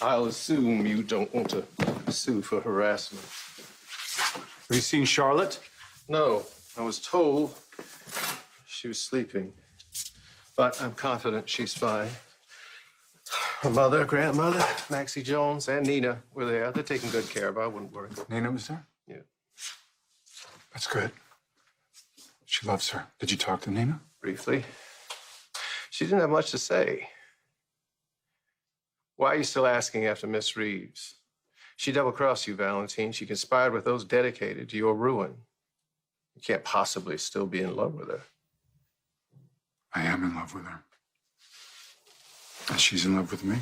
I'll assume you don't want to sue for harassment. Have you seen Charlotte? No, I was told she was sleeping, but I'm confident she's fine. Her mother, grandmother, Maxie Jones, and Nina were there. They're taking good care of her. I wouldn't worry. Nina was there? Yeah. That's good. She loves her. Did you talk to Nina? Briefly. She didn't have much to say. Why are you still asking after Miss Reeves? She double-crossed you, Valentine. She conspired with those dedicated to your ruin. You can't possibly still be in love with her. I am in love with her. And she's in love with me.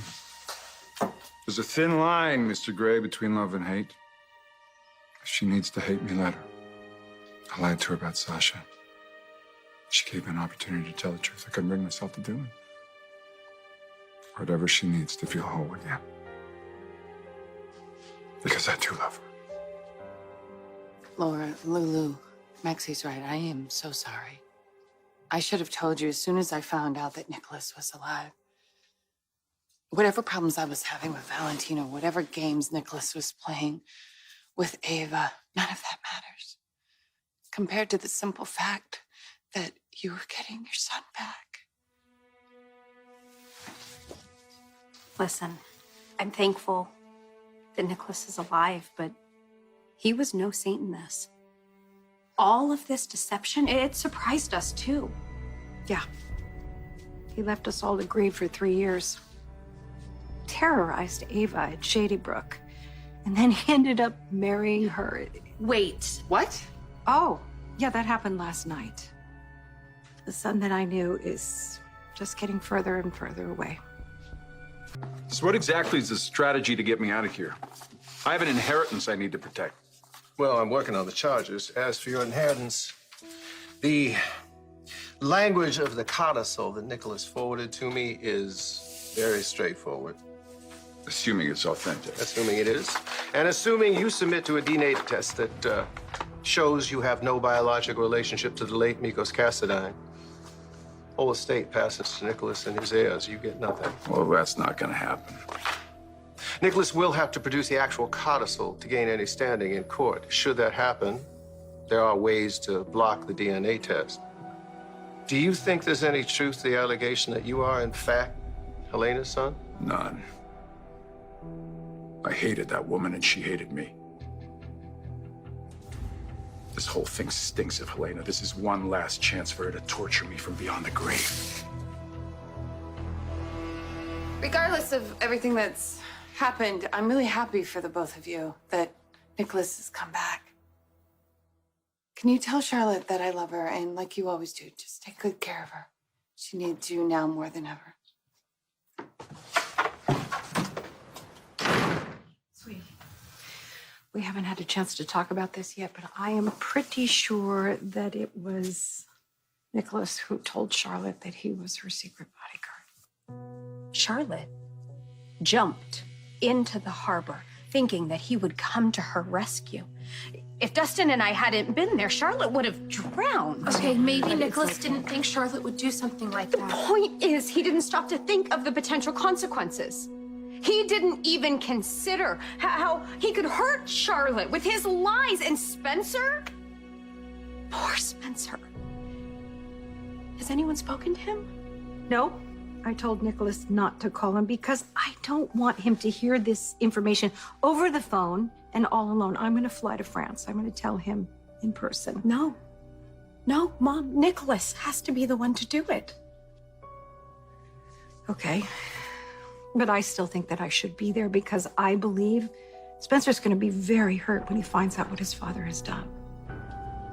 There's a thin line, Mr. Gray, between love and hate. If she needs to hate me, let her. I lied to her about Sasha. She gave me an opportunity to tell the truth. I couldn't bring myself to do it. Whatever she needs to feel whole again. Because I do love her. Laura, Lulu, Maxie's right. I am so sorry. I should have told you as soon as I found out that Nikolas was alive. Whatever problems I was having with Valentina, whatever games Nikolas was playing with Ava, none of that matters. Compared to the simple fact that you were getting your son back. Listen, I'm thankful that Nikolas is alive, but he was no saint in this. All of this deception, it surprised us too. Yeah. He left us all to grieve for 3 years. Terrorized Ava at Shady Brook. And then he ended up marrying her. Wait, what? Oh, yeah, that happened last night. The son that I knew is just getting further and further away. So what exactly is the strategy to get me out of here? I have an inheritance I need to protect. Well, I'm working on the charges. As for your inheritance, the language of the codicil that Nikolas forwarded to me is very straightforward. Assuming it's authentic. Assuming it is. And assuming you submit to a DNA test that shows you have no biological relationship to the late Mikos Cassadine. Whole estate passes to Nikolas and his heirs. You get nothing. Well, that's not going to happen. Nikolas will have to produce the actual codicil to gain any standing in court. Should that happen, there are ways to block the DNA test. Do you think there's any truth to the allegation that you are, in fact, Helena's son? None. I hated that woman and she hated me. This whole thing stinks of Helena. This is one last chance for her to torture me from beyond the grave. Regardless of everything that's happened, I'm really happy for the both of you that Nikolas has come back. Can you tell Charlotte that I love her and, like you always do, just take good care of her? She needs you now more than ever. Sweetie, we haven't had a chance to talk about this yet, but I am pretty sure that it was Nikolas who told Charlotte that he was her secret bodyguard. Charlotte jumped into the harbor thinking that he would come to her rescue. If Dustin and I hadn't been there, Charlotte would have drowned. Okay, maybe Nikolas didn't think Charlotte would do something like that. The point is, he didn't stop to think of the potential consequences. He didn't even consider how he could hurt Charlotte with his lies. And Spencer? Poor Spencer. Has anyone spoken to him? No. I told Nikolas not to call him because I don't want him to hear this information over the phone and all alone. I'm going to fly to France. I'm going to tell him in person. No. No, Mom. Nikolas has to be the one to do it. Okay. But I still think that I should be there because I believe Spencer's going to be very hurt when he finds out what his father has done.